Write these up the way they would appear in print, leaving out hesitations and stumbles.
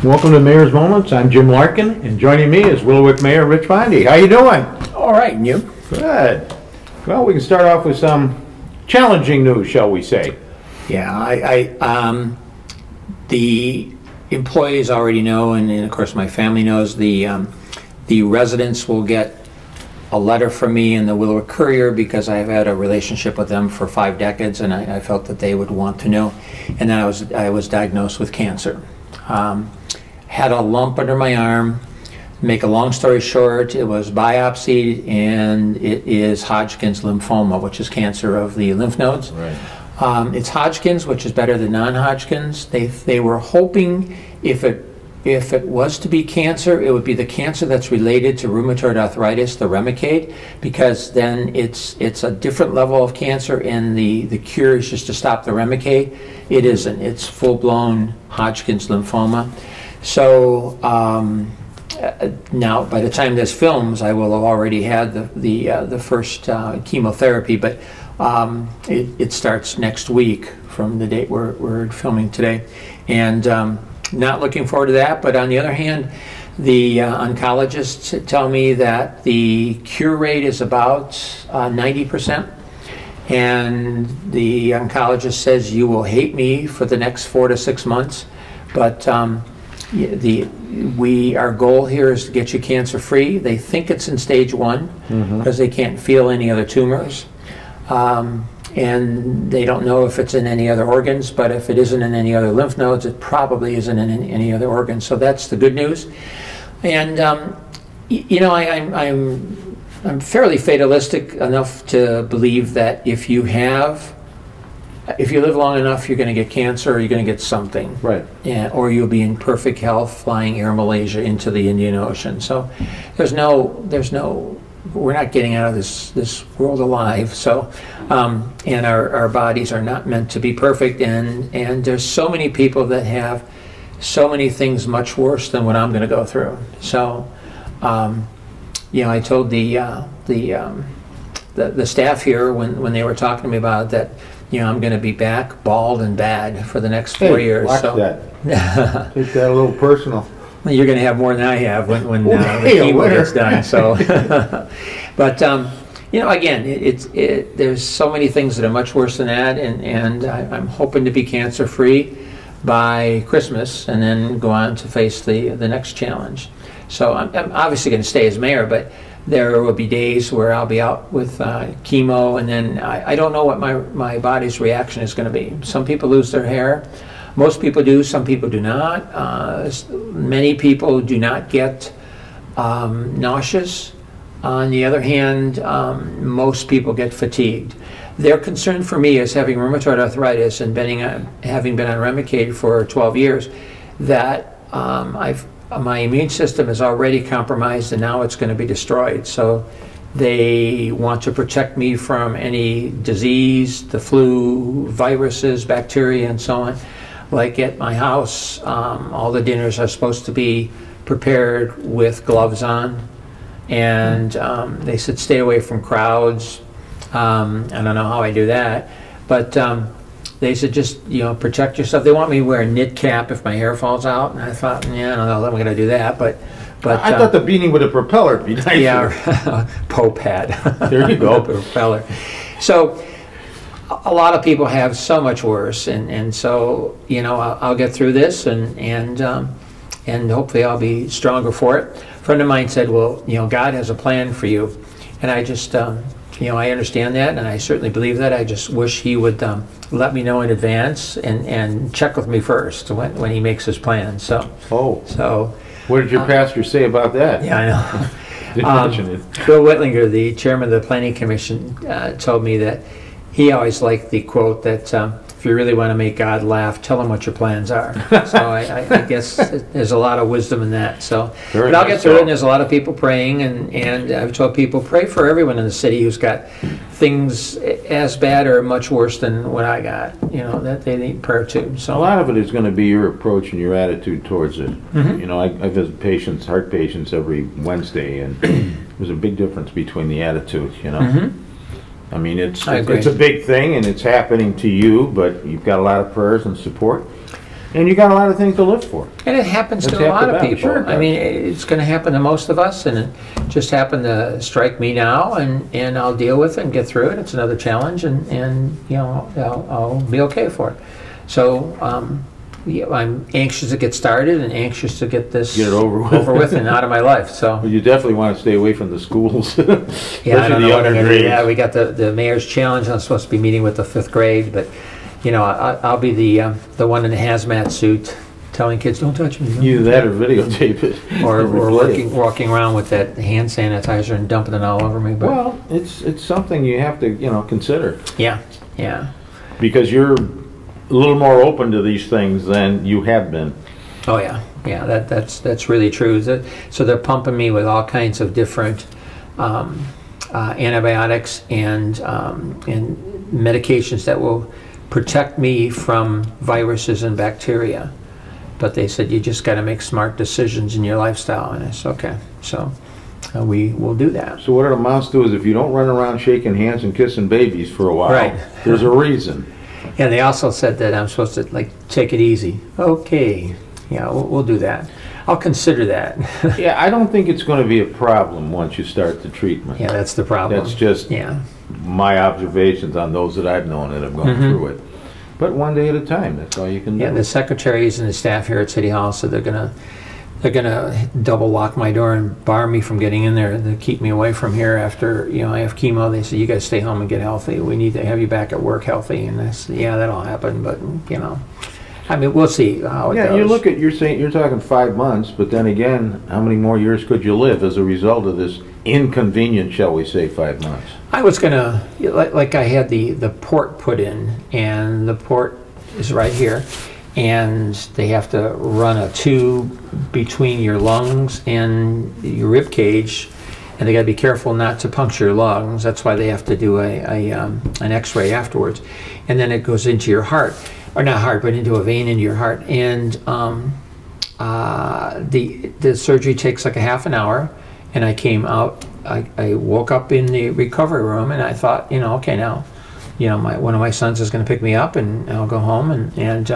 Welcome to Mayor's Moments. I'm Jim Larkin, and joining me is Willowick Mayor Rich Fondy. How you doing? All right, and you? Good. Well, we can start off with some challenging news, shall we say? Yeah, the employees already know, and of course my family knows. The residents will get a letter from me in the Willowick Courier because I've had a relationship with them for 5 decades, and I felt that they would want to know. And then I was diagnosed with cancer. Had a lump under my arm. Make a long story short, it was biopsied, and it is Hodgkin's lymphoma, which is cancer of the lymph nodes. Right. It's Hodgkin's, which is better than non-Hodgkin's. They were hoping if it was to be cancer, it would be the cancer that's related to rheumatoid arthritis, the Remicade, because then it's a different level of cancer, and the cure is just to stop the Remicade. It isn't. It's full-blown Hodgkin's lymphoma. So now, by the time this films, I will have already had the first chemotherapy, but it starts next week from the date we're filming today, and not looking forward to that. But on the other hand, the oncologists tell me that the cure rate is about 90%, and the oncologist says you will hate me for the next 4 to 6 months, but our goal here is to get you cancer free. They think it's in stage 1 because they can't feel any other tumors. And they don't know if it's in any other organs, but if it isn't in any other lymph nodes, it probably isn't in any other organs. So that's the good news. And you know, I'm fairly fatalistic enough to believe that if you live long enough, you're going to get cancer, or you're going to get something. Right. Yeah, or you'll be in perfect health flying Air Malaysia into the Indian Ocean. So we're not getting out of this world alive. So, and our bodies are not meant to be perfect. And there's so many people that have so many things much worse than what I'm going to go through. So, you know, I told the staff here when they were talking to me about it that, you know, I'm going to be back bald and bad for the next 4 years. Watch so that. Take that a little personal. You're going to have more than I have when the chemo gets done. So, but you know, again, there's so many things that are much worse than that, and I'm hoping to be cancer free by Christmas, and then go on to face the next challenge. So I'm obviously going to stay as mayor, but there will be days where I'll be out with chemo, and then I don't know what my body's reaction is going to be. Some people lose their hair. Most people do, some people do not. Many people do not get nauseous. On the other hand, most people get fatigued. Their concern for me is having rheumatoid arthritis and having been on Remicade for 12 years, that my immune system is already compromised, and now it's going to be destroyed. So they want to protect me from any disease, the flu, viruses, bacteria, and so on. Like at my house, all the dinners are supposed to be prepared with gloves on, and they said stay away from crowds. I don't know how I do that, but they said just, you know, protect yourself. They want me to wear a knit cap if my hair falls out, and I thought, yeah, I don't know that I'm going to do that, but I thought the beanie with a propeller would be nicer. Yeah, Pope hat. There you go. Propeller. So a lot of people have so much worse, and so, you know, I'll get through this, and hopefully I'll be stronger for it. A friend of mine said, well, you know, God has a plan for you, and I just, you know, I understand that, and I certainly believe that. I just wish he would let me know in advance and check with me first when he makes his plan. So. Oh. So. What did your pastor say about that? Yeah, I know. Didn't mention it. Bill Whitlinger, the chairman of the Planning Commission, told me that he always liked the quote that if you really want to make God laugh, tell him what your plans are. So I guess there's a lot of wisdom in that. So, but I'll get through it. And there's a lot of people praying, and I've told people, pray for everyone in the city who's got things as bad or much worse than what I got. You know, that they need prayer too. So a lot of it is going to be your approach and your attitude towards it. You know, I visit patients, heart patients, every Wednesday, and there's a big difference between the attitude. You know. I mean, it's a big thing, and it's happening to you, but you've got a lot of prayers and support. And you got a lot of things to live for. And it happens That's to a half lot the of battle. people. Sure it I does. mean, it's going to happen to most of us, and it just happened to strike me now, and I'll deal with it and get through it. It's another challenge, and you know, I'll be okay for it. So yeah, I'm anxious to get started and anxious to get this Get it over with. and out of my life. So Well, you definitely want to stay away from the schools. yeah, I Especially don't know the what I'm younger gonna do. grades. Yeah, we got the mayor's challenge. I'm supposed to be meeting with the 5th grade, but you know, I'll be the one in the hazmat suit telling kids, "Don't touch me." Either that or videotape it. or and replay it. walking around with that hand sanitizer and dumping it all over me. But Well, it's something you have to, consider. yeah. Because you're a little more open to these things than you have been. Oh yeah. That's really true. So they're pumping me with all kinds of different antibiotics and medications that will protect me from viruses and bacteria. But they said you just got to make smart decisions in your lifestyle, and I said okay. So we will do that. So what it amounts to is if you don't run around shaking hands and kissing babies for a while, Right. there's a reason. And they also said that I'm supposed to take it easy. Okay, yeah, we'll do that. I'll consider that. Yeah, I don't think it's going to be a problem once you start the treatment. Yeah, that's the problem. That's just yeah. my observations on those that I've known that have gone through it. But one day at a time, that's all you can do. Yeah, the secretaries and the staff here at City Hall said they're gonna double lock my door and bar me from getting in there to keep me away from here after I have chemo. They said you got to stay home and get healthy. We need to have you back at work healthy. And I said, yeah, that'll happen. But I mean, we'll see how it goes. You're talking 5 months, but then again, how many more years could you live as a result of this inconvenient, shall we say, 5 months? I was gonna I had the port put in, and the port is right here, and they have to run a tube between your lungs and your rib cage, and they got to be careful not to puncture your lungs. That's why they have to do an X-ray afterwards, and then it goes into your heart, or not heart, but into a vein into your heart, and the surgery takes like a half an hour, and I came out. I woke up in the recovery room, and I thought, okay, now, one of my sons is going to pick me up, and I'll go home, and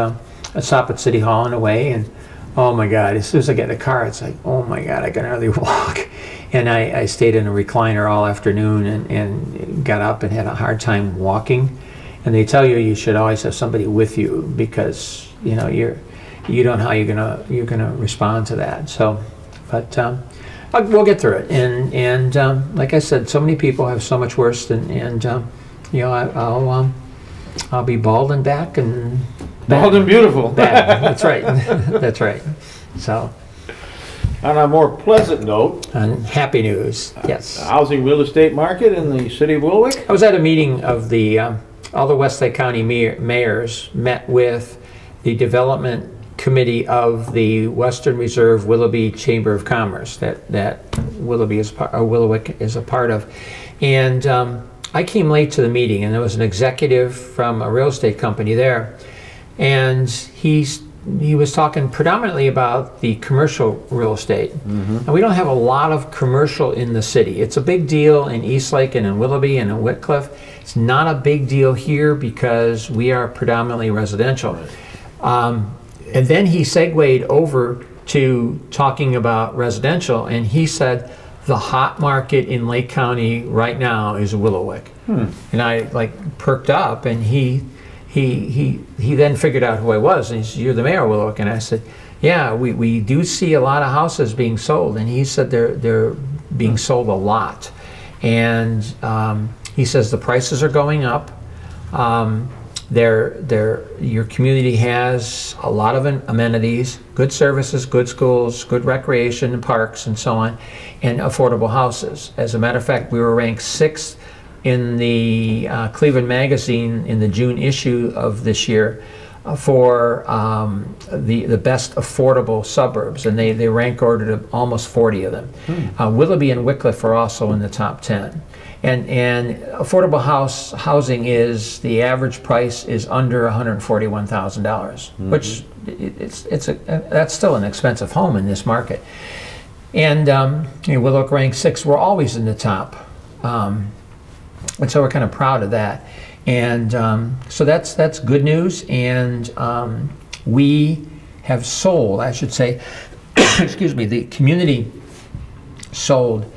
I stop at City Hall on the way, and oh my God, as soon as I get in the car, it's like, oh my God, I can hardly walk. And I stayed in a recliner all afternoon and got up and had a hard time walking. And they tell you should always have somebody with you because you don't know how you're gonna respond to that. So, but we'll get through it. And like I said, so many people have so much worse I'll be bald and back and Bald and beautiful. bad. That's right. That's right. So, On a more pleasant note, and happy news. Yes. housing real estate market in the city of Wilwick. I was at a meeting of all the Westlake County mayors met with the development committee of the Western Reserve Willoughby Chamber of Commerce that Willoughby Wilwick is a part of, and I came late to the meeting, and there was an executive from a real estate company there, and he was talking predominantly about the commercial real estate. And we don't have a lot of commercial in the city. It's a big deal in Eastlake and in Willoughby and in Whitcliffe. It's not a big deal here because we are predominantly residential. And then he segued over to talking about residential, and he said the hot market in Lake County right now is Willowick. And I perked up, and he then figured out who I was, and he said, "You're the mayor of Willowick." And I said, "Yeah, we do see a lot of houses being sold." And he said they're being sold a lot, and he says the prices are going up. Your community has a lot of amenities, good services, good schools, good recreation and parks and so on, and affordable houses. As a matter of fact, we were ranked 6th in the Cleveland Magazine in the June issue of this year for the best affordable suburbs, and they rank ordered almost 40 of them. Willoughby and Whitcliffe are also in the top 10. And affordable housing is, the average price is under $141,000, which that's still an expensive home in this market. And Willowick ranked 6th. We're always in the top, and so we're kind of proud of that. And so that's good news. And we have sold, I should say, excuse me, the community sold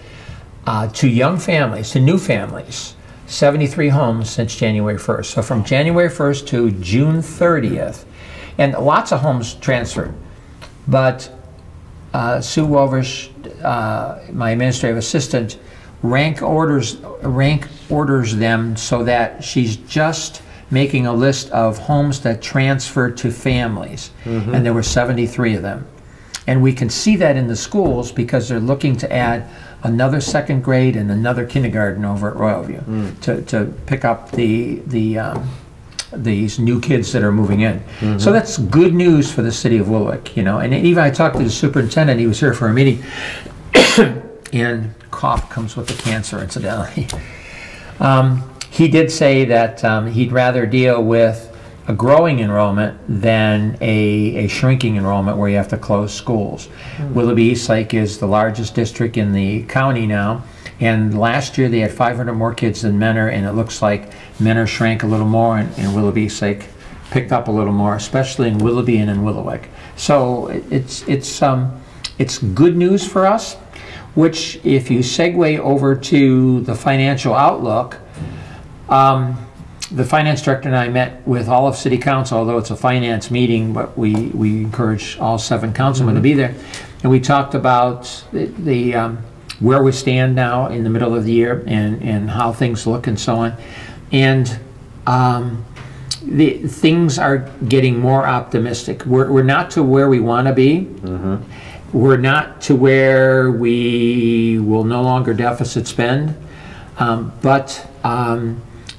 to young families, to new families, 73 homes since January 1st. So from January 1st to June 30th, and lots of homes transferred. But Sue Wolvish, my administrative assistant, rank orders them so that she's just making a list of homes that transfer to families. And there were 73 of them. And we can see that in the schools because they're looking to add another second grade and another kindergarten over at Royalview to pick up these new kids that are moving in. So that's good news for the city of Willowick, you know. And even I talked to the superintendent, he was here for a meeting, and cough comes with the cancer, incidentally. He did say that he'd rather deal with a growing enrollment than a shrinking enrollment where you have to close schools. Willoughby Eastlake is the largest district in the county now, and last year they had 500 more kids than Mentor, and it looks like Mentor shrank a little more, and Willoughby Eastlake picked up a little more, especially in Willoughby and in Willowick. So it's good news for us, which if you segue over to the financial outlook, the finance director and I met with all of City Council, although it's a finance meeting, but we encourage all 7 councilmen to be there. And we talked about the where we stand now in the middle of the year and how things look and so on. And the things are getting more optimistic. We're not to where we want to be. We're not to where we will no longer deficit spend, but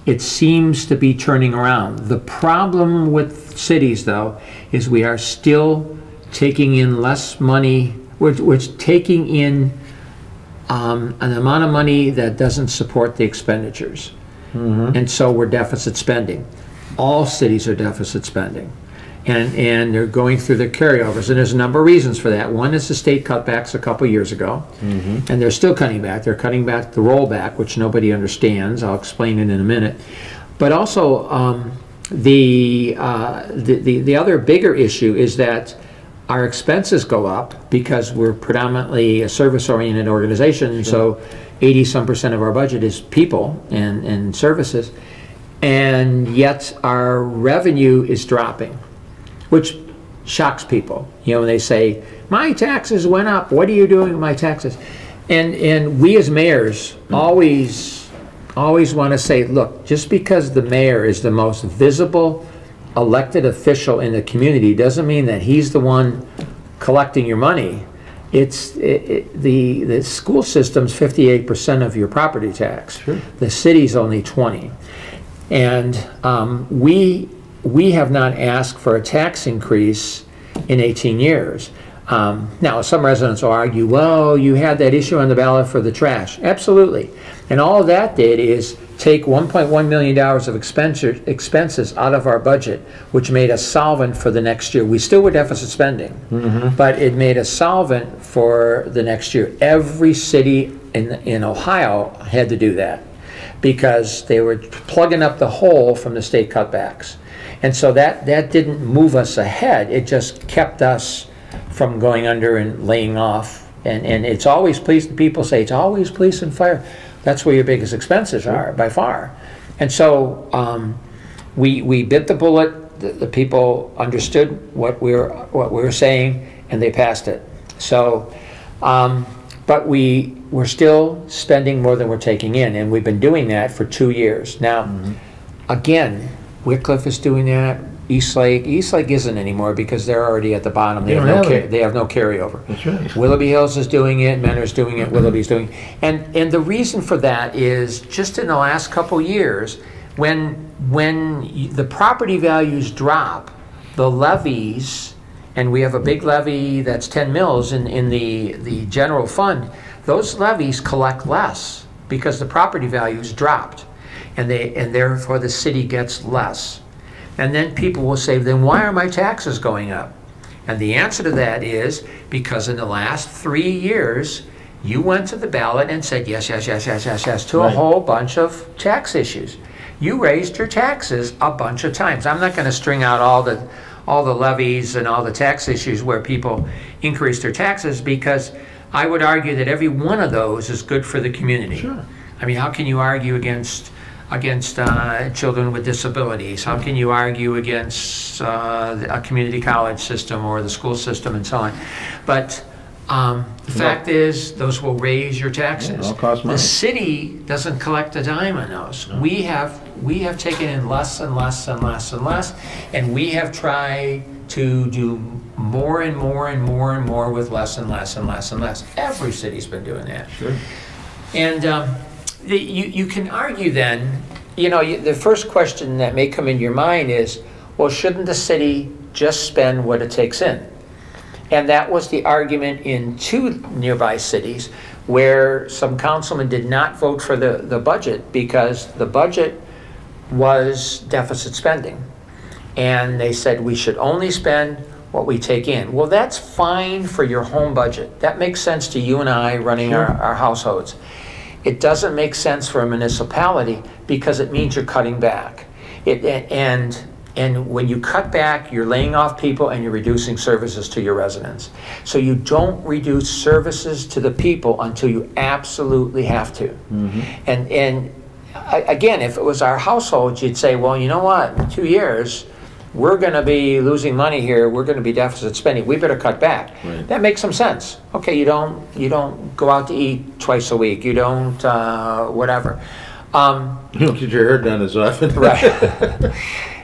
it seems to be turning around. The problem with cities, though, is we are still taking in less money. We're taking in an amount of money that doesn't support the expenditures. And so we're deficit spending. All cities are deficit spending. And they're going through their carryovers. And there's a number of reasons for that. One is the state cutbacks a couple years ago. And they're still cutting back. They're cutting back the rollback, which nobody understands. I'll explain it in a minute. But also, the other bigger issue is that our expenses go up because we're predominantly a service-oriented organization. So 80-some% of our budget is people and services. And yet our revenue is dropping, which shocks people. You know, when they say, my taxes went up, what are you doing with my taxes? And we as mayors always want to say, look, just because the mayor is the most visible elected official in the community doesn't mean that he's the one collecting your money. It's the school system's 58% of your property tax. The city's only 20%. And we have not asked for a tax increase in 18 years. Now, some residents will argue, well, you had that issue on the ballot for the trash. Absolutely. And all that did is take $1.1 million of expenses out of our budget, which made us solvent for the next year. We still were deficit spending, but it made us solvent for the next year. Every city in Ohio had to do that because they were plugging up the hole from the state cutbacks. And so that didn't move us ahead. It just kept us from going under and laying off. And it's always police, people say, it's always police and fire. That's where your biggest expenses are, by far. And so we bit the bullet. The people understood what we were saying, and they passed it. So, but we're still spending more than we're taking in, and we've been doing that for 2 years. Now, again, Wickliffe is doing that. Eastlake isn't anymore because they're already at the bottom. They have no carryover. That's right. Willoughby Hills is doing it. Mentor's doing it. Willoughby's doing it. And the reason for that is just in the last couple years, when the property values drop, the levies, and we have a big levy that's 10 mils in the general fund, those levies collect less because the property values dropped, and therefore the city gets less. And then people will say, then why are my taxes going up? And the answer to that is because in the last 3 years, you went to the ballot and said yes, yes, yes, yes, yes, yes to a whole bunch of tax issues. You raised your taxes a bunch of times. I'm not going to string out all all the levies and all the tax issues where people increase their taxes, because I would argue that every one of those is good for the community. Sure. I mean, how can you argue against children with disabilities? How can you argue against a community college system or the school system and so on? But the fact is, those will raise your taxes. Yeah, it'll cost money. The city doesn't collect a dime on those. No. We have taken in less and less and less and less, and we have tried to do more and more and more and more with less and less and less and less. Every city's been doing that. Sure. And you can argue then, the first question that may come into your mind is, well, shouldn't the city just spend what it takes in? And that was the argument in 2 nearby cities where some councilmen did not vote for the budget because the budget was deficit spending. And they said we should only spend what we take in. Well, that's fine for your home budget. That makes sense to you and I running Sure. our households. It doesn't make sense for a municipality because it means you're cutting back. And when you cut back, you're laying off people and you're reducing services to your residents. So you don't reduce services to the people until you absolutely have to. Mm-hmm. And again, if it was our household, you'd say, well, you know what, in 2 years, we're going to be losing money here. We're going to be deficit spending. We better cut back. Right. That makes some sense. Okay, you don't go out to eat twice a week. You don't whatever. You don't get your hair done as often. Right.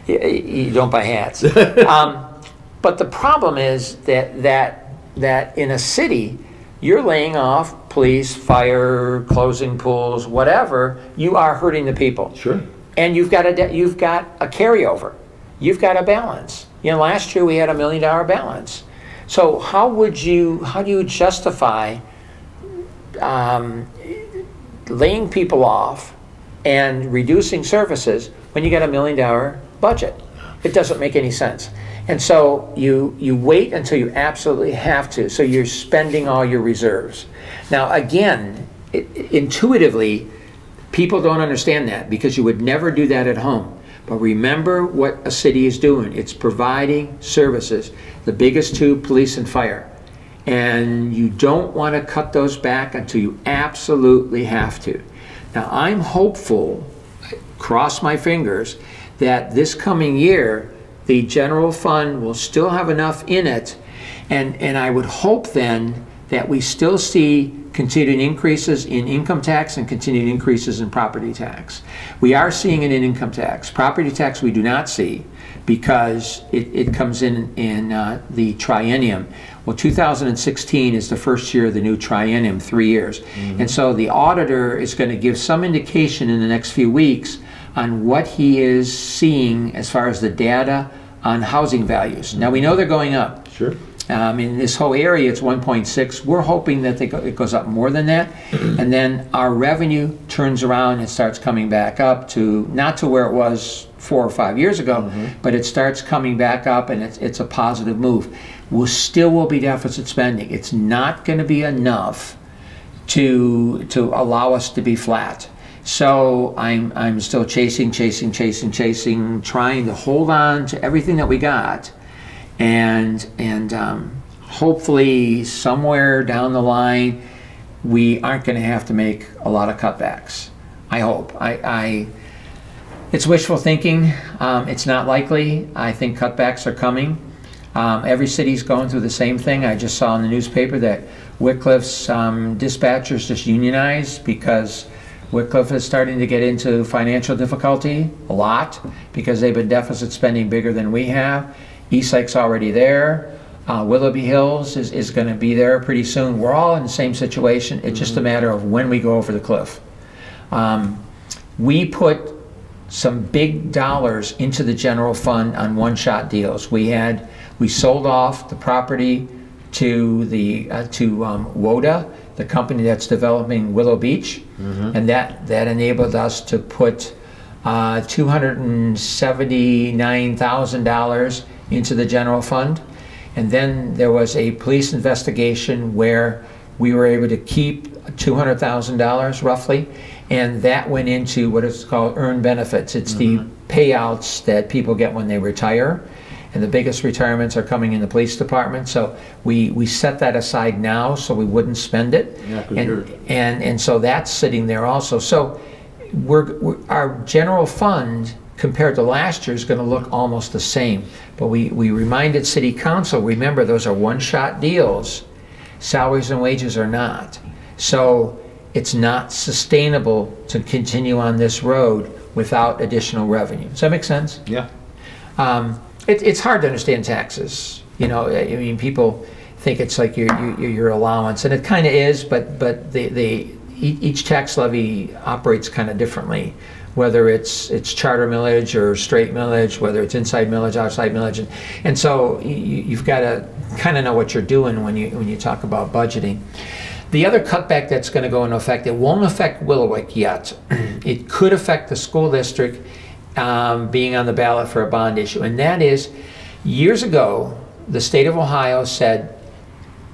You don't buy hats. But the problem is that in a city, you're laying off police, fire, closing pools, whatever. You are hurting the people. Sure. And you've got a carryover. You've got a balance. Last year we had $1 million balance. So how do you justify laying people off and reducing services when you got $1 million budget? It doesn't make any sense. And so you wait until you absolutely have to. So you're spending all your reserves. Now again, intuitively, people don't understand that because you would never do that at home. But remember what a city is doing. It's providing services, the biggest 2, police and fire. And you don't want to cut those back until you absolutely have to. Now I'm hopeful, cross my fingers, that this coming year the general fund will still have enough in it, and I would hope then that we still see continued increases in income tax and continued increases in property tax. We are seeing it in income tax. Property tax we do not see because it comes in the triennium. Well, 2016 is the first year of the new triennium, 3 years. Mm-hmm. And so the auditor is going to give some indication in the next few weeks on what he is seeing as far as the data on housing values. Now we know they're going up. Sure. In this whole area, it's 1.6. We're hoping that it goes up more than that, and then our revenue turns around and starts coming back up to not to where it was 4 or 5 years ago, mm-hmm. but it starts coming back up, and it's a positive move. Will be deficit spending. It's not going to be enough to allow us to be flat. So I'm still chasing, trying to hold on to everything that we got. And hopefully somewhere down the line we aren't going to have to make a lot of cutbacks. I hope. It's wishful thinking. It's not likely. I think cutbacks are coming. Every city's going through the same thing. I just saw in the newspaper that Wycliffe's dispatchers just unionized because Wycliffe is starting to get into financial difficulty a lot because they've been deficit spending bigger than we have. Eastlake already there. Willoughby Hills is going to be there pretty soon. We're all in the same situation. It's just a matter of when we go over the cliff. We put some big dollars into the general fund on one-shot deals. We sold off the property to WODA, the company that's developing Willow Beach, and that enabled us to put $279,000 into the general fund. And then there was a police investigation where we were able to keep $200,000 roughly, and that went into what is called earned benefits. It's the payouts that people get when they retire. and the biggest retirements are coming in the police department. So we set that aside now so we wouldn't spend it. Yeah, 'cause And so that's sitting there also. So our general fund compared to last year is going to look almost the same. But we reminded City Council, remember, those are one-shot deals. Salaries and wages are not. So it's not sustainable to continue on this road without additional revenue. Does that make sense? Yeah. It's hard to understand taxes. You know, I mean, people think it's like your allowance, and it kind of is, but each tax levy operates kind of differently, whether it's charter millage or straight millage, whether it's inside millage, outside millage, and so you've got to kind of know what you're doing when you talk about budgeting. The other cutback that's going to go into effect, it won't affect Willowick yet. It could affect the school district being on the ballot for a bond issue, and that is, years ago, the state of Ohio said,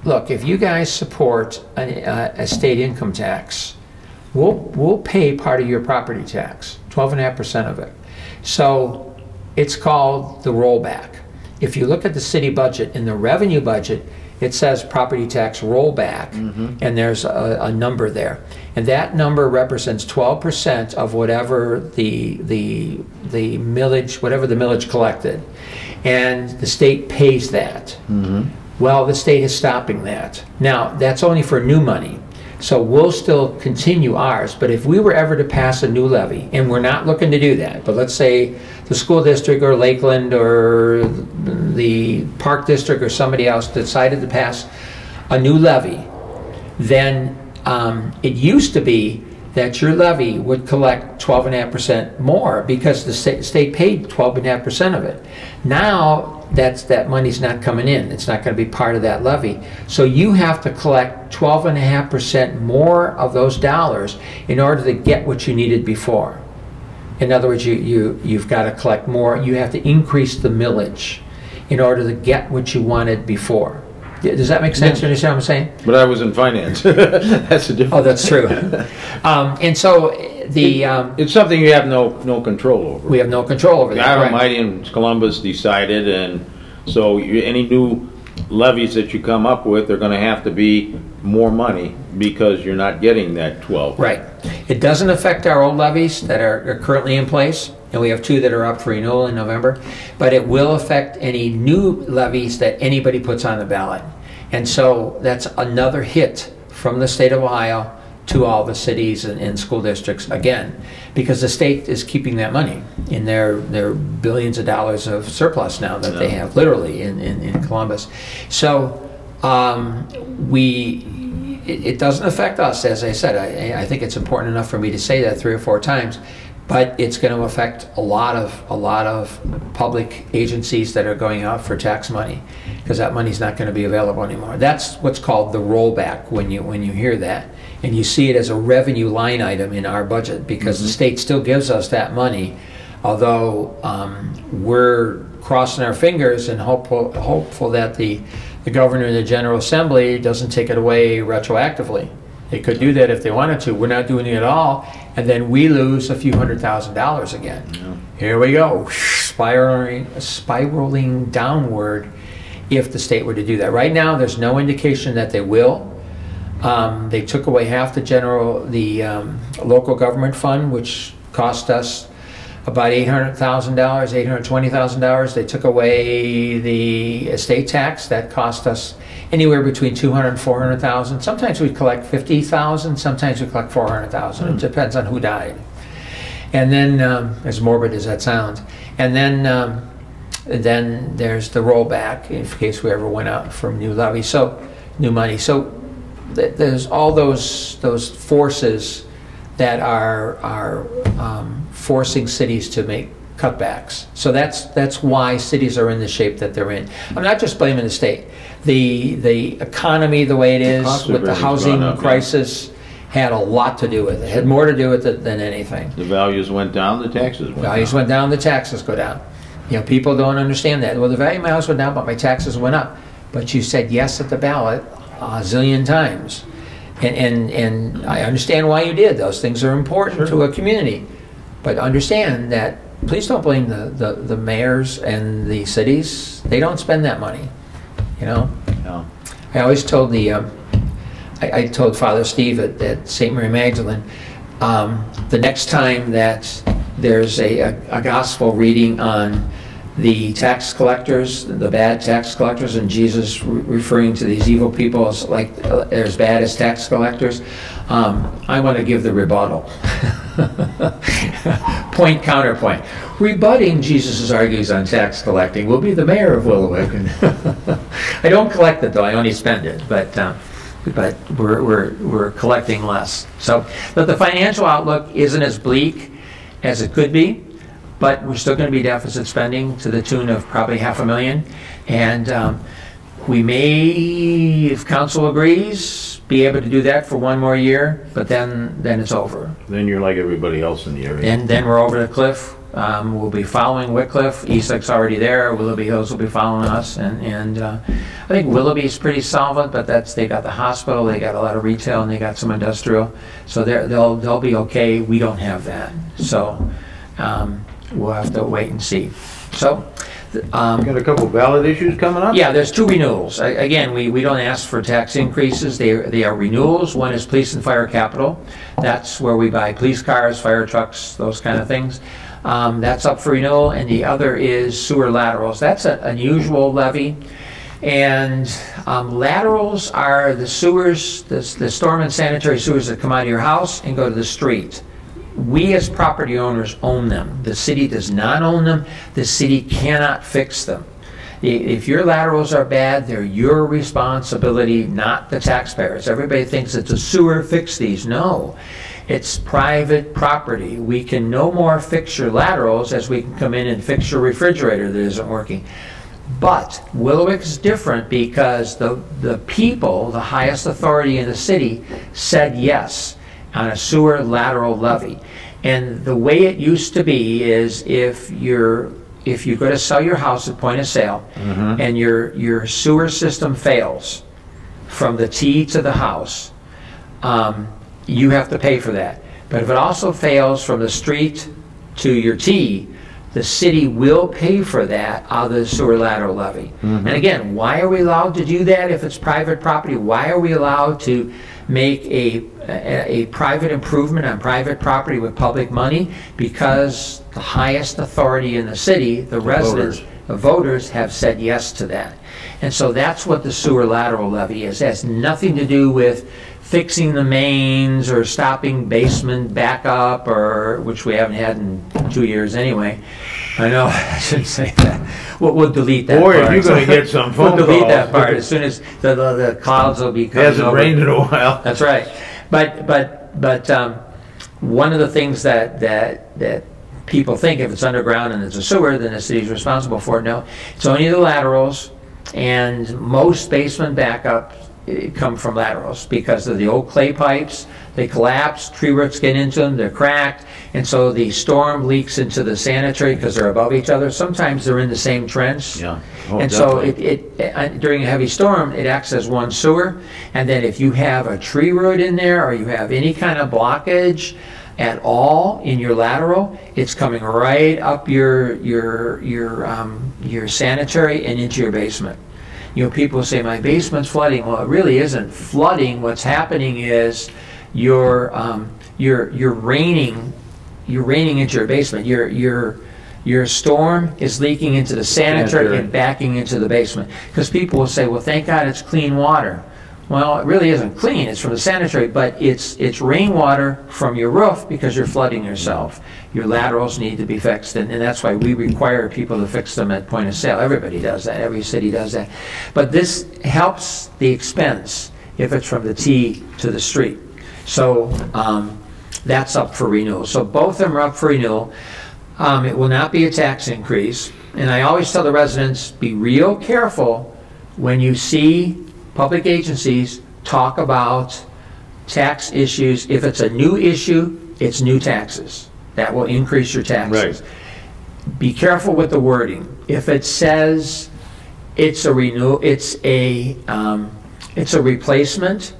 look, if you guys support a state income tax, we'll pay part of your property tax, 12.5% of it. So it's called the rollback. If you look at the city budget, in the revenue budget, it says property tax rollback, and there's a number there. And that number represents 12% of whatever the millage, whatever the millage collected. And the state pays that. Well, the state is stopping that. Now, that's only for new money. So we'll still continue ours, but if we were ever to pass a new levy, and we're not looking to do that, but let's say the school district or Lakeland or the park district or somebody else decided to pass a new levy, then it used to be that your levy would collect 12.5% more because the state paid 12.5% of it. Now that money's not coming in. It's not going to be part of that levy. So you have to collect 12.5% more of those dollars in order to get what you needed before. In other words, you've got to collect more. You have to increase the millage in order to get what you wanted before. Does that make sense? You understand what I'm saying? But I was in finance. That's the difference. Oh, that's true. And so it's something you have no control over. We have no control over that. God Almighty in Columbus decided, and so any new levies that you come up with are going to have to be more money because you're not getting that 12. Right. It doesn't affect our old levies that are currently in place, and we have 2 that are up for renewal in November, but it will affect any new levies that anybody puts on the ballot. And so that's another hit from the state of Ohio to all the cities and school districts, again, because the state is keeping that money in their billions of dollars of surplus now that they have, literally, in Columbus. So it doesn't affect us, as I said. I think it's important enough for me to say that 3 or 4 times, but it's going to affect a lot of public agencies that are going out for tax money, because that money's not going to be available anymore. That's what's called the rollback when you hear that. And you see it as a revenue line item in our budget, because the state still gives us that money, although we're crossing our fingers and hopeful that the governor and the General Assembly doesn't take it away retroactively. They could do that if they wanted to. We're not doing it at all, and then we lose a few $100,000 again. Yeah. Here we go, spiraling downward if the state were to do that. Right now, there's no indication that they will. They took away half the local government fund, which cost us about $800,000, $820,000. They took away the estate tax. That cost us anywhere between $200,000 and $400,000. Sometimes we collect $50,000. Sometimes we collect $400,000. It depends on who died. And then, as morbid as that sounds, and then there's the rollback in case we ever went out for new levy. So new money. So there's all those forces that are forcing cities to make cutbacks. So that's why cities are in the shape that they're in. I'm not just blaming the state. The economy the way it is with the housing crisis had a lot to do with it. It had more to do with it than anything. The values went down, the taxes went down. Values went down, the taxes go down. You know, people don't understand that. Well, the value of my house went down, but my taxes went up. But you said yes at the ballot a zillion times. And I understand why you did. Those things are important to a community. But understand that please don't blame the mayors and the cities. They don't spend that money, you know? No. I always told I told Father Steve at St. Mary Magdalene, the next time that there's a gospel reading on the tax collectors, the bad tax collectors, and Jesus referring to these evil people as like they're as bad as tax collectors, I want to give the rebuttal. Point, counterpoint. Rebutting Jesus' argues on tax collecting will be the mayor of Willowick. I don't collect it though, I only spend it, but we're collecting less. So, but the financial outlook isn't as bleak as it could be, but we're still going to be deficit spending to the tune of probably $500,000, and we may, if council agrees, be able to do that for one more year, but then it's over. Then you're like everybody else in the area. And then we're over the cliff. We'll be following Wycliffe. Eastwick's already there. Willoughby Hills will be following us, and I think Willoughby's pretty solvent, but they got the hospital, they got a lot of retail, and they got some industrial, so they'll be okay. We don't have that, so we'll have to wait and see. So. Got a couple ballot issues coming up? Yeah, there's 2 renewals. Again, we don't ask for tax increases. They are renewals. One is police and fire capital. That's where we buy police cars, fire trucks, those kind of things. That's up for renewal. And the other is sewer laterals. That's an unusual levy. And laterals are the sewers, the storm and sanitary sewers that come out of your house and go to the street. We as property owners own them. The city does not own them. The city cannot fix them. If your laterals are bad, they're your responsibility, not the taxpayers. Everybody thinks it's a sewer, fix these. No, it's private property. We can no more fix your laterals as we can come in and fix your refrigerator that isn't working. But Willowick is different because the people, the highest authority in the city, said yes on a sewer lateral levy. And the way it used to be is if you go to sell your house at point of sale, and your sewer system fails from the T to the house, you have to pay for that. But if it also fails from the street to your T, the city will pay for that out of the sewer lateral levy. And again, why are we allowed to do that if it's private property? Why are we allowed to make a private improvement on private property with public money? Because the highest authority in the city, the residents, the voters, have said yes to that. And so that's what the sewer lateral levy is. It has nothing to do with fixing the mains or stopping basement backup, or which we haven't had in 2 years anyway. I know, I shouldn't say that. We'll delete that part. Boy, you're going to get some phone calls. We'll delete that part as soon as the clouds will be coming over. It hasn't rained in a while. That's right. But one of the things that people think, if it's underground and it's a sewer, then the city's responsible for it. No, it's only the laterals, and most basement backups come from laterals because of the old clay pipes. They collapse, tree roots get into them, they're cracked, and so the storm leaks into the sanitary because they're above each other. Sometimes they're in the same trench. Yeah. And so during a heavy storm, it acts as one sewer, and then if you have a tree root in there or you have any kind of blockage at all in your lateral, it's coming right up your sanitary and into your basement. You know, people say my basement's flooding. Well, it really isn't flooding. What's happening is you're raining into your basement. Your storm is leaking into the sanitary and backing into the basement. Because people will say, well, thank God it's clean water. Well, it really isn't clean. It's from the sanitary, but it's rainwater from your roof because you're flooding yourself. Your laterals need to be fixed, and that's why we require people to fix them at point of sale. Everybody does that. Every city does that. But this helps the expense if it's from the T to the street. So that's up for renewal. So both of them are up for renewal. It will not be a tax increase. And I always tell the residents, be real careful when you see public agencies talk about tax issues. If it's a new issue, it's new taxes. That will increase your taxes. Right. Be careful with the wording. If it says it's a renewal, it's a replacement,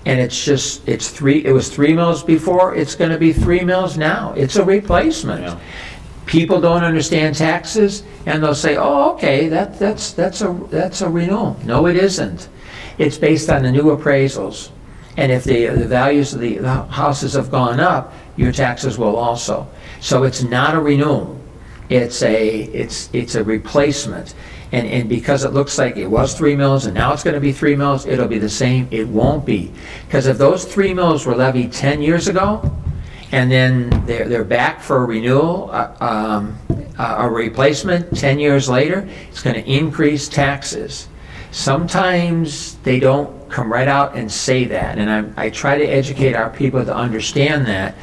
and it was 3 mils before, it's going to be 3 mils now. It's a replacement. Yeah. People don't understand taxes, and they'll say, "Oh, okay, that's a renewal." No, it isn't. It's based on the new appraisals, and if the values of the houses have gone up, your taxes will also. So it's not a renewal. It's a replacement. And because it looks like it was 3 mills and now it's going to be 3 mills, it'll be the same. It won't be. Because if those 3 mills were levied 10 years ago, and then they're back for a renewal, a replacement 10 years later, it's going to increase taxes. Sometimes they don't come right out and say that, and I try to educate our people to understand that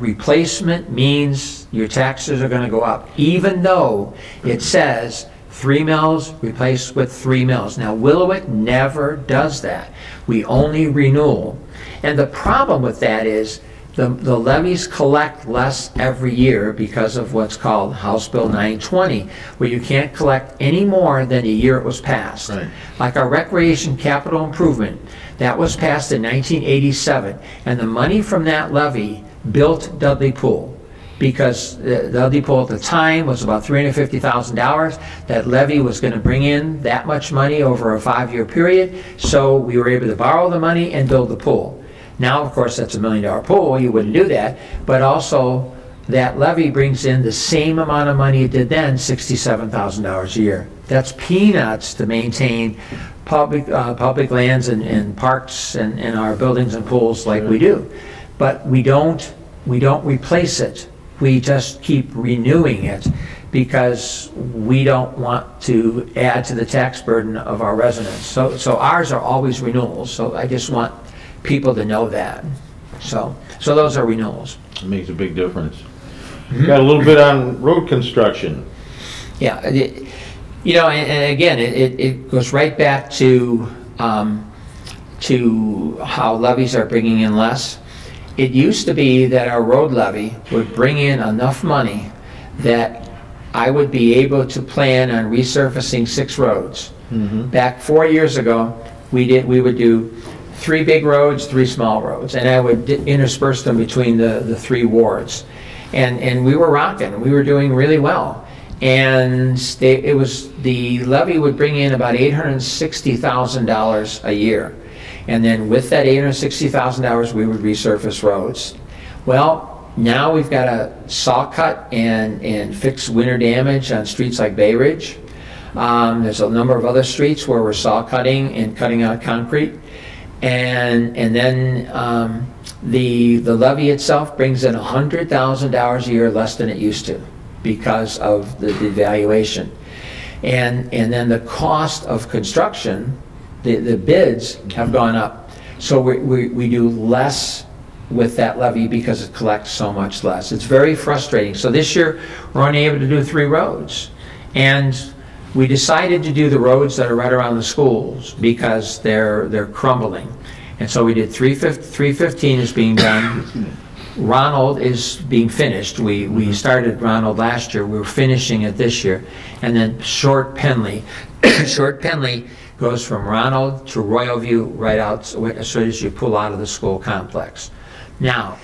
replacement means your taxes are going to go up, even though it says 3 mills replaced with 3 mills. Now, Willowick never does that. We only renewal. And the problem with that is the levies collect less every year because of what's called House Bill 920, where you can't collect any more than the year it was passed. Right. Like our recreation capital improvement, that was passed in 1987, and the money from that levy built Dudley Pool, because Dudley Pool at the time was about $350,000. That levy was going to bring in that much money over a 5-year period, so we were able to borrow the money and build the pool. Now, of course, that's $1 million pool. You wouldn't do that, but also that levy brings in the same amount of money it did then, $67,000 a year. That's peanuts to maintain public lands and parks and our buildings and pools like we do. But we don't replace it. We just keep renewing it because we don't want to add to the tax burden of our residents. So ours are always renewals. So I just want people to know that. So those are renewals. It makes a big difference. Got a little bit on road construction. Yeah, you know, and again, it goes right back to how levies are bringing in less. It used to be that our road levy would bring in enough money that I would be able to plan on resurfacing 6 roads. Back 4 years ago, we would do 3 big roads, 3 small roads, and I would intersperse them between the 3 wards. And we were rocking. We were doing really well. And the levy would bring in about $860,000 a year. And then with that $860,000, we would resurface roads. Well, now we've got to saw cut and fix winter damage on streets like Bay Ridge. There's a number of other streets where we're saw cutting and cutting out concrete. And then the levy itself brings in $100,000 a year less than it used to because of the devaluation. And then the cost of construction, the bids have gone up. So we do less with that levy because it collects so much less. It's very frustrating. So this year we're only able to do 3 roads. And we decided to do the roads that are right around the schools because they're crumbling. And so we did 315 is being done. Ronald is being finished. We started Ronald last year. We were finishing it this year. And then Short Penley. Short Penley goes from Ronald to Royal View right out as soon as you pull out of the school complex. Now,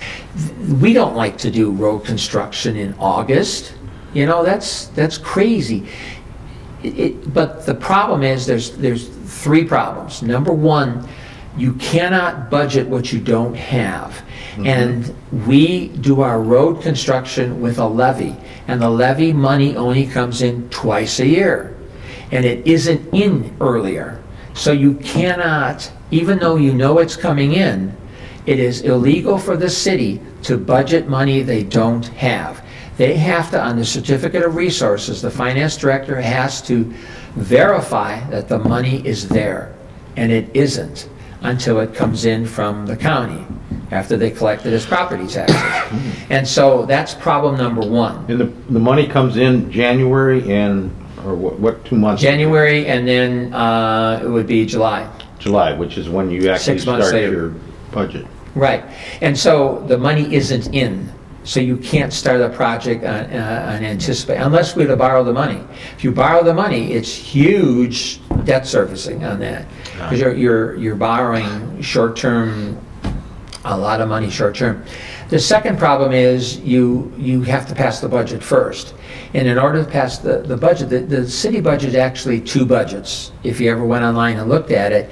we don't like to do road construction in August. You know, that's crazy. But the problem is there's 3 problems. Number 1, you cannot budget what you don't have. And we do our road construction with a levy, and the levy money only comes in twice a year, and it isn't in earlier. So you cannot, even though you know it's coming in, it is illegal for the city to budget money they don't have. They have to, on the certificate of resources, the finance director has to verify that the money is there, and it isn't until it comes in from the county after they collected its property taxes. And so that's problem number 1. And the money comes in January or what 2 months? January, and then it would be July. July, which is when you actually 6 months start later. your budget. Right. And so the money isn't in. So you can't start a project on anticipate, unless we were to borrow the money. If you borrow the money, it's huge debt servicing on that. Because you're borrowing short-term, a lot of money short-term. The second problem is you have to pass the budget first. And in order to pass the budget, the city budget is actually two budgets. If you ever went online and looked at it,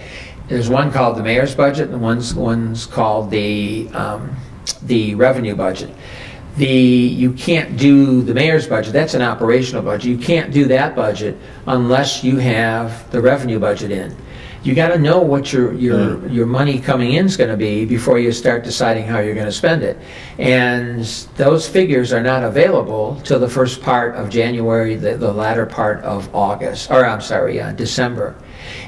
there's one called the mayor's budget and one's called the revenue budget. You can't do the mayor's budget. That's an operational budget. You can't do that budget unless you have the revenue budget in. You got to know what your money coming in is going to be before you start deciding how you're going to spend it. And those figures are not available till the first part of January, the latter part of August, or I'm sorry, December.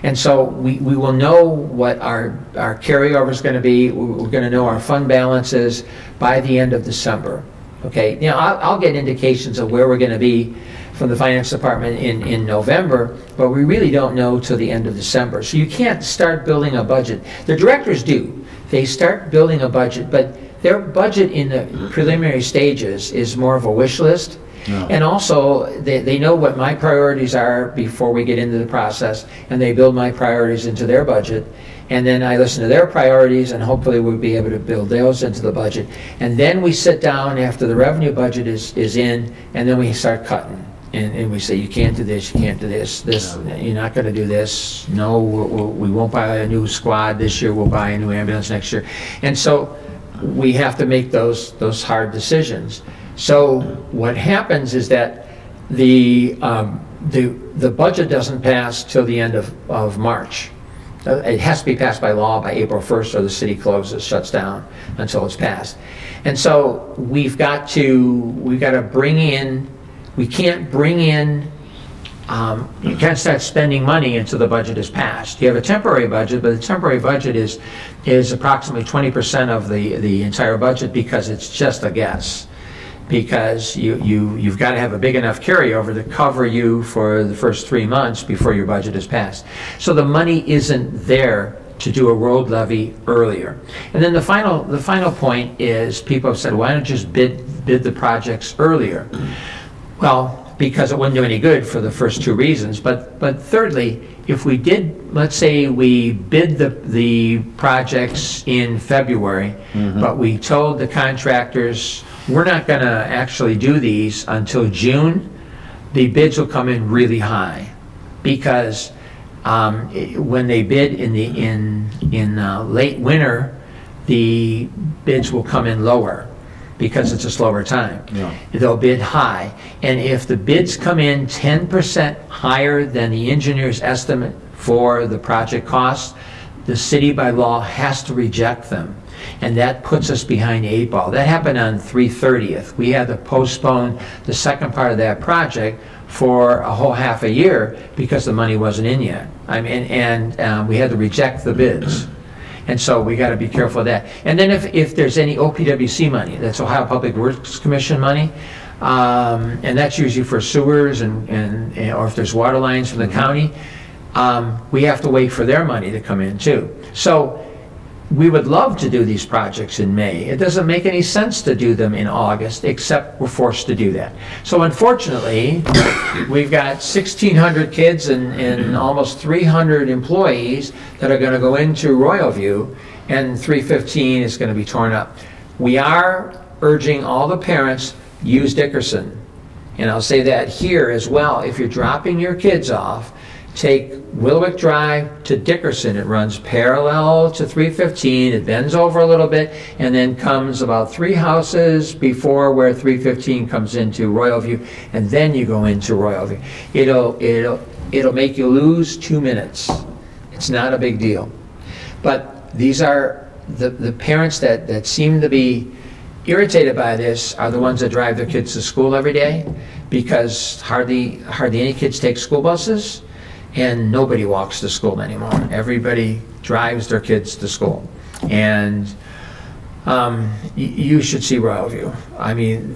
And so we will know what our carryover is going to be. We're going to know our fund balances by the end of December. Okay, now I'll get indications of where we're going to be from the finance department in November, but we really don't know till the end of December. So you can't start building a budget. The directors do. They start building a budget, but their budget in the preliminary stages is more of a wish list. No. And also, they know what my priorities are before we get into the process, and they build my priorities into their budget. And then I listen to their priorities, and hopefully we'll be able to build those into the budget. And then we sit down after the revenue budget is in, and then we start cutting. And we say, you can't do this, you can't do this, you're not going to do this. No, we won't buy a new squad this year, we'll buy a new ambulance next year. And so we have to make those hard decisions. So what happens is that the budget doesn't pass till the end of March. It has to be passed by law by April 1st, or the city closes, shuts down until it's passed. And so we've got to bring in. We can't bring in. You can't start spending money until the budget is passed. You have a temporary budget, but the temporary budget is approximately 20% of the entire budget, because it's just a guess. Because you've got to have a big enough carryover to cover you for the first 3 months before your budget is passed. So the money isn't there to do a road levy earlier. And then the final point is, people have said, why don't you just bid the projects earlier? Well, because it wouldn't do any good for the first two reasons. But thirdly, if we did, let's say we bid the projects in February, but we told the contractors, we're not going to actually do these until June, the bids will come in really high, because when they bid in late winter, the bids will come in lower, because it's a slower time. Yeah. They'll bid high, and if the bids come in 10% higher than the engineer's estimate for the project cost, the city by law has to reject them. And that puts us behind the 8 ball. That happened on 3/30th. We had to postpone the second part of that project for a whole half a year because the money wasn't in yet. I mean, and we had to reject the bids. And so we got to be careful of that. And then if there's any OPWC money, that's Ohio Public Works Commission money, and that's usually for sewers or if there's water lines from the county, we have to wait for their money to come in too. So we would love to do these projects in May. It doesn't make any sense to do them in August, except we're forced to do that. So unfortunately, we've got 1,600 kids and almost 300 employees that are going to go into Royal View, and 315 is going to be torn up. We are urging all the parents, use Dickerson. And I'll say that here as well. If you're dropping your kids off, take Wilwick Drive to Dickerson. It runs parallel to 315. It bends over a little bit and then comes about 3 houses before where 315 comes into Royal View, and then you go into Royal View. It'll make you lose 2 minutes. It's not a big deal. But these are the parents that seem to be irritated by this are the ones that drive their kids to school every day, because hardly any kids take school buses. And nobody walks to school anymore. Everybody drives their kids to school. And you should see Royal View. I mean,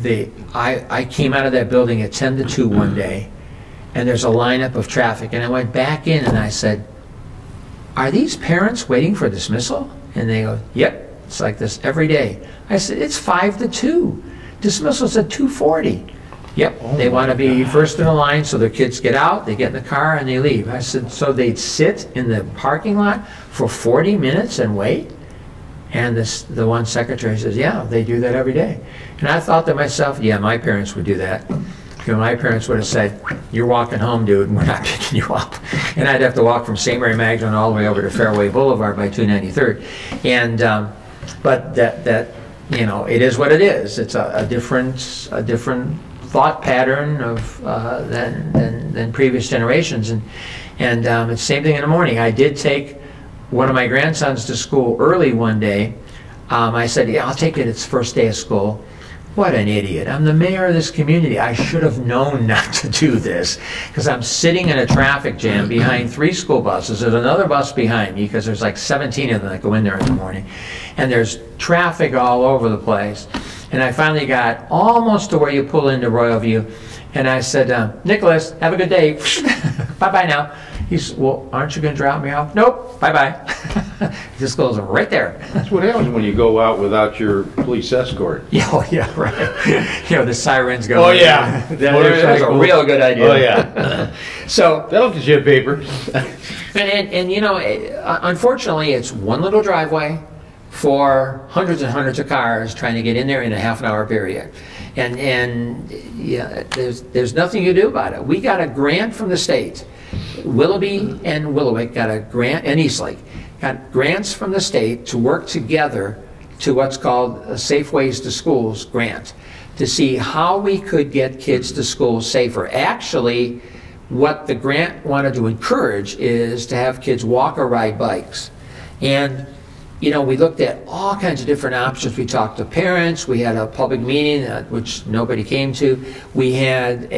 I came out of that building at 10 to 2 one day, and there's a lineup of traffic. And I went back in and I said, are these parents waiting for dismissal? And they go, yep, it's like this every day. I said, it's 5 to 2. Dismissal's at 2:40. Yep, they want to be first in the line, so their kids get out, they get in the car, and they leave. I said, so they'd sit in the parking lot for 40 minutes and wait? And the one secretary says, yeah, they do that every day. And I thought to myself, yeah, my parents would do that. My parents would have said, you're walking home, dude, and we're not picking you up. And I'd have to walk from St. Mary Magdalene all the way over to Fairway Boulevard by 293rd. And, but that you know, it is what it is. It's a different thought pattern of than previous generations. And it's the same thing in the morning. I did take one of my grandsons to school early one day. I said, yeah, I'll take it. It's the first day of school. What an idiot. I'm the mayor of this community. I should have known not to do this, because I'm sitting in a traffic jam behind 3 school buses. There's another bus behind me because there's like 17 of them that go in there in the morning. And there's traffic all over the place. And I finally got almost to where you pull into Royal View. And I said, Nicholas, have a good day. Bye-bye now. He said, well, aren't you going to drop me off? Nope, bye-bye. This goes right there. That's what happens when you go out without your police escort. Yeah, oh, yeah, right. You know, the sirens go. Oh, yeah. That's a real good idea. Oh, yeah. So that'll get you a paper. and you know, unfortunately, it's one little driveway for hundreds and hundreds of cars trying to get in there in a half-an-hour period. And yeah, there's nothing you do about it. We got a grant from the state. Willoughby and Willowick got a grant, and Eastlake got grants from the state to work together to what's called a Safe Ways to Schools grant, to see how we could get kids to school safer. Actually, what the grant wanted to encourage is to have kids walk or ride bikes. And you know, we looked at all kinds of different options. We talked to parents. We had a public meeting, which nobody came to. We had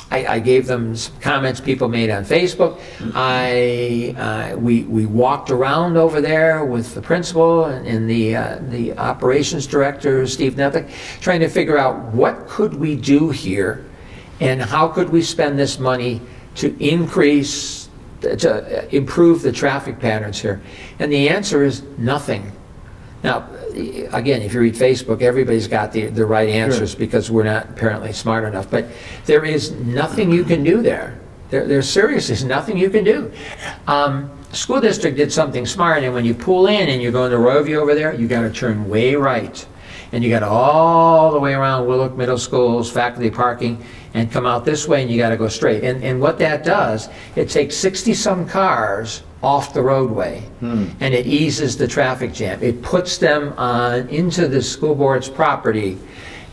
I gave them some comments people made on Facebook. We walked around over there with the principal and the operations director, Steve Nethick, trying to figure out what could we do here and how could we spend this money to improve the traffic patterns here. And the answer is nothing. Now, again, if you read Facebook, everybody's got the right answers, sure, because we're not apparently smart enough. But there is nothing you can do there. There seriously is nothing you can do. School district did something smart, and when you pull in and you're going to Royal View over there, you got to turn way right. And you got all the way around Willowick Middle School's faculty parking and come out this way, and you got to go straight. And what that does, it takes 60-some cars off the roadway, and it eases the traffic jam. It puts them on into the school board's property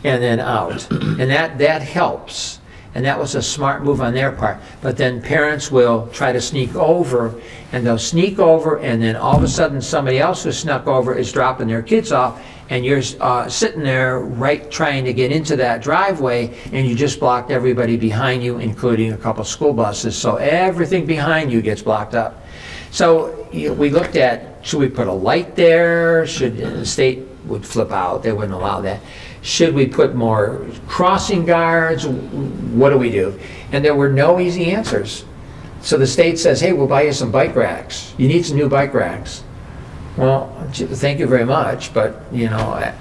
and then out. And that helps. And that was a smart move on their part. But then parents will try to sneak over, and they'll sneak over, and then all of a sudden somebody else who snuck over is dropping their kids off, and you're sitting there right trying to get into that driveway, and you just blocked everybody behind you, including a couple school buses. So everything behind you gets blocked up. So we looked at, should we put a light there? Should the state would flip out? They wouldn't allow that. Should we put more crossing guards? What do we do? And there were no easy answers. So the state says, hey, we'll buy you some bike racks. You need some new bike racks. Well, thank you very much, but you know,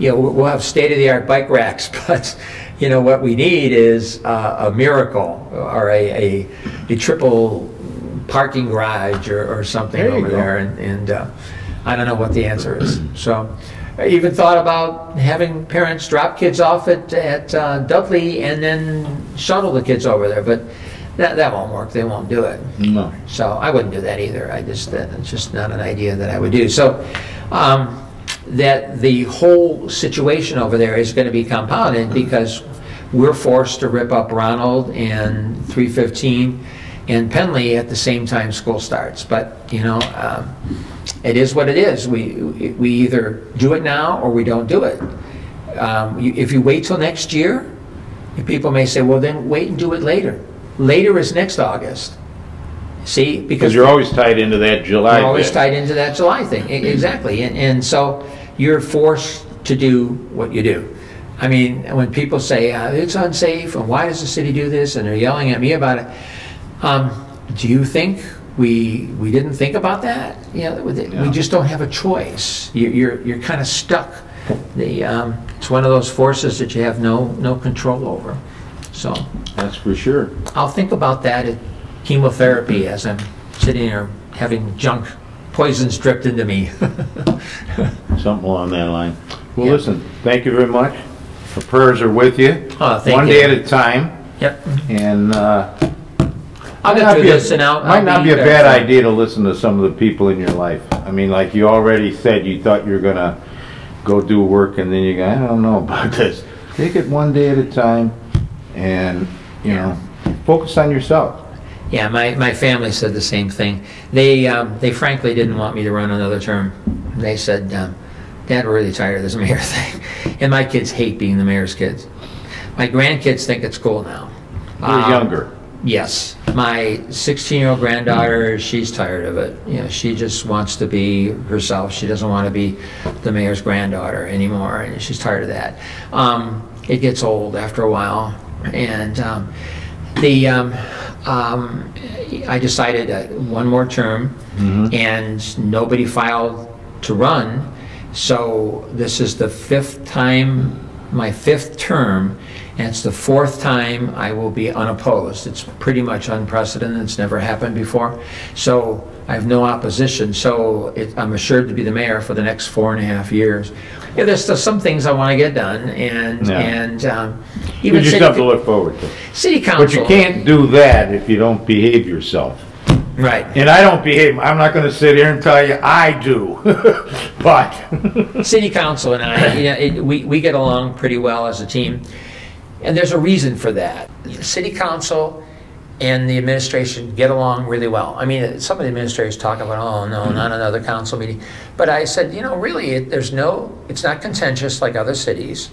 we'll have state-of-the-art bike racks, but you know what we need is a miracle or a triple parking garage or something over there, and I don't know what the answer is. So I even thought about having parents drop kids off at Dudley and then shuttle the kids over there, but that won't work. They won't do it. No. So I wouldn't do that either. It's just not an idea that I would do. So that the whole situation over there is going to be compounded because we're forced to rip up Ronald and 315 and Penley at the same time school starts. But you know, it is what it is. We either do it now or we don't do it. If you wait till next year, people may say, well, then wait and do it later. Later is next August. See, because you're always tied into that July thing. You're always tied into that July thing, exactly. And so you're forced to do what you do. I mean, when people say it's unsafe and why does the city do this, and they're yelling at me about it, do you think we didn't think about that? You know, we just don't have a choice. You're kind of stuck. It's one of those forces that you have no control over. So that's for sure. I'll think about that at chemotherapy as I'm sitting here having junk poisons dripped into me. Something along that line. Well, Yeah. listen, thank you very much. The prayers are with you. Oh, thank One you. day at a time. Yep. And I'll get through this and might not be a bad idea to listen to some of the people in your life. I mean, like you already said, you thought you were going to go do work, and then you go, I don't know about this. Take it one day at a time, and, you know, focus on yourself. Yeah, my family said the same thing. They frankly didn't want me to run another term. They said, Dad, we're really tired of this mayor thing. And my kids hate being the mayor's kids. My grandkids think it's cool now. You're younger. Yes. My 16-year-old granddaughter, she's tired of it. You know, she just wants to be herself. She doesn't want to be the mayor's granddaughter anymore, and she's tired of that. It gets old after a while, and I decided one more term, and nobody filed to run. So this is the fifth time, my fifth term, and it's the fourth time I will be unopposed. It's pretty much unprecedented. It's never happened before. So I have no opposition. So I'm assured to be the mayor for the next 4.5 years. Yeah, there's still some things I want to get done, and even Gives you stuff to look forward to. City council. But you can't do that if you don't behave yourself. Right. And I don't behave. I'm not going to sit here and tell you I do. But City council and I, you know, we get along pretty well as a team, and there's a reason for that. City council and the administration get along really well. I mean, some of the administrators talk about, oh no, not another council meeting. But I said, you know, really, it's not contentious like other cities.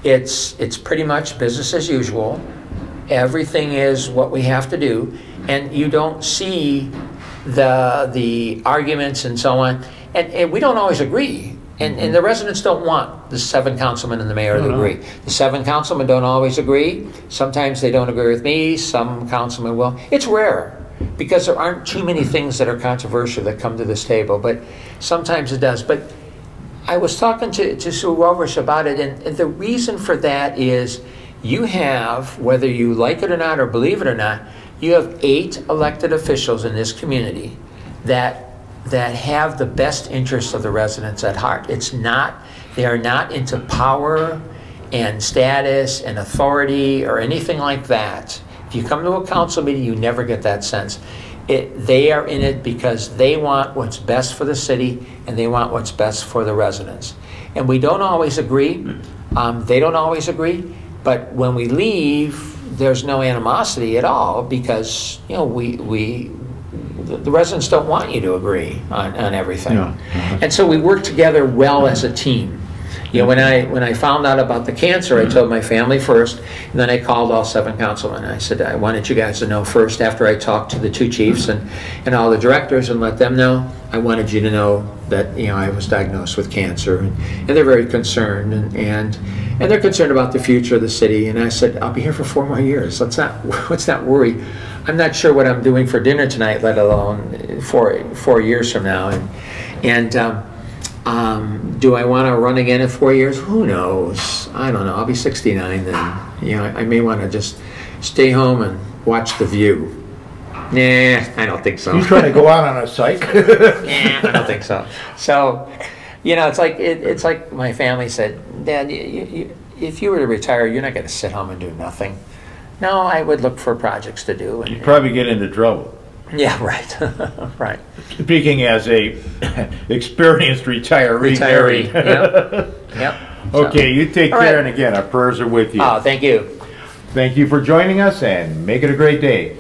It's pretty much business as usual. Everything is what we have to do, and you don't see the arguments and so on. And we don't always agree. And the residents don't want the 7 councilmen and the mayor to agree. The 7 councilmen don't always agree. Sometimes they don't agree with me. Some councilmen will. It's rare because there aren't too many things that are controversial that come to this table, but sometimes it does. But I was talking to Sue Rovers about it, and the reason for that is you have, whether you like it or not or believe it or not, you have 8 elected officials in this community that have the best interests of the residents at heart. They are not into power and status and authority or anything like that. If you come to a council meeting, you never get that sense. They are in it because they want what's best for the city and they want what's best for the residents. And we don't always agree. They don't always agree. But when we leave, there's no animosity at all because, you know, the residents don't want you to agree on everything. Yeah. And so we work together well as a team. You know, when I found out about the cancer, I told my family first, and then I called all 7 councilmen. I said, I wanted you guys to know first after I talked to the 2 chiefs and all the directors and let them know. I wanted you to know that, you know, I was diagnosed with cancer, and they're very concerned, and they're concerned about the future of the city. And I said, I'll be here for 4 more years. Let's not worry. I'm not sure what I'm doing for dinner tonight, let alone 4 years from now. Do I want to run again in 4 years? Who knows? I don't know. I'll be 69 then. You know, I may want to just stay home and watch The View. Nah, I don't think so. You trying to go out on a psych? Nah, I don't think so. So, you know, it's like my family said, Dad, if you were to retire, you're not going to sit home and do nothing. No, I would look for projects to do. You'd probably get into trouble. Yeah, right. Right. Speaking as a experienced retiree. Yep. Okay, you take care, and again, our prayers are with you. Oh, thank you. Thank you for joining us, and make it a great day.